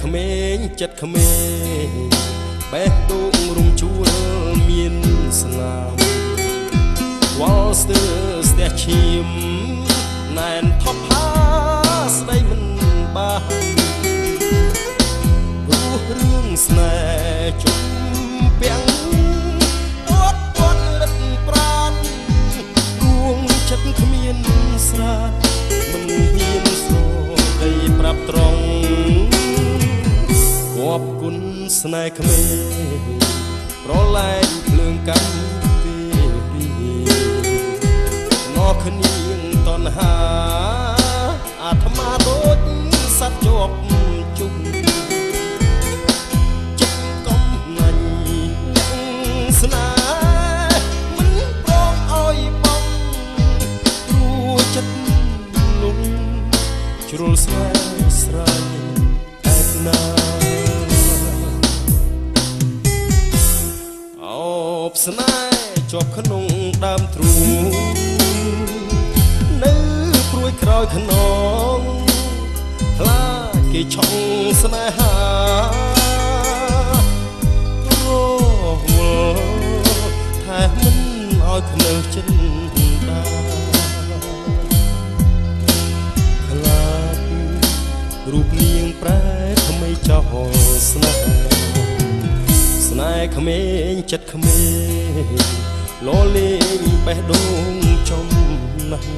ក្មេងចិត្តក្មេងបេះដូងរំជួលមានស្នាមវល់ស្ទើស្ទះឈាមណែនថប់ផាស្ដីមិនបានព្រោះរឿងស្នេហ៍ជុំពាំងអត់រឹតប្រានរួងចិត្តគ្មានស្រាមិនហ៊ានស្រដីប្រាប់ត្រង់គប់គុណស្នេហ៍ក្មេងប្រឡែងភ្លើងកម្មទេរីណោះគ្នាងតណ្ហាអាត្មាដូចសត្វជាប់ជុំចិត្តកំណាញ់អ្នកស្នេហ៍មិនព្រមឲ្យបងរួចិត្តលំជ្រុលស្នេហ៍ស្រ័យឯណាស្នេហ៍ជាប់ក្នុងដើមទ្រូងនៅព្រួយក្រោយខ្នងខ្លាចគេឆុងស្នេហារវល់តែមិនឲ្យខ្នើចិនដាខ្លាចរូបនាងប្រែថ្មីចោលស្នេហ៍ស្នេហ៍ក្មេងចិត្តក្មេងលលេងបេះដូងចំណាស់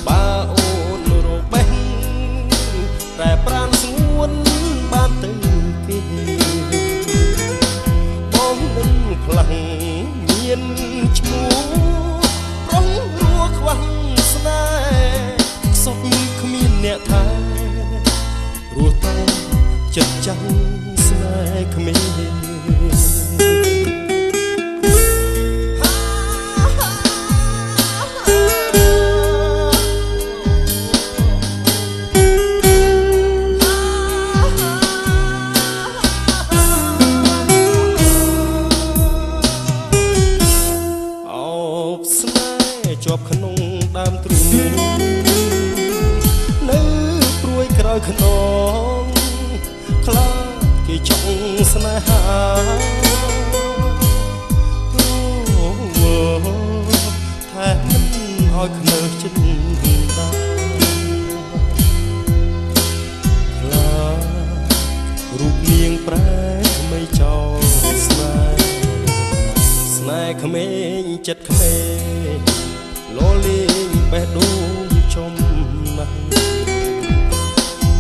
បើអូនរបេះតែប្រានស្ងួនបានទៅគេបងនឹងខ្លាំងមានឈ្មោះប្រុងរួខ្វះស្នេហ៍សុខគ្មានអ្នកថែរស់តែចិត្តចាំងស្នេហ៍ក្មេងជាប់ក្នុងដើមទ្រូងនៅព្រួយក្រោយខ្នងខ្លាចគេឆុងស្នេហាតែមិនឲ្យខ្នើចិត្តដាខ្លាចរូបនាងប្រែថ្មីចោលស្នេហ៍ក្មេងចិត្តក្មេងលលេងបេះដូងចំណាស់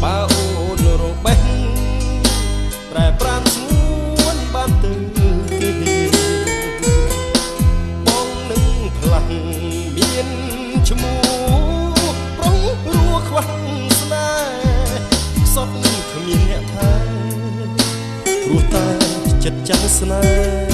បើអូនរបេះប្រែប្រានស្ងួនបានទៅគេបងនឹងផ្លាស់មានឈ្មោះប្រុងរួខ្វះស្នេហ៍សុខគ្មានអ្នកថែព្រោះតែចិត្តចាំស្នេហ៍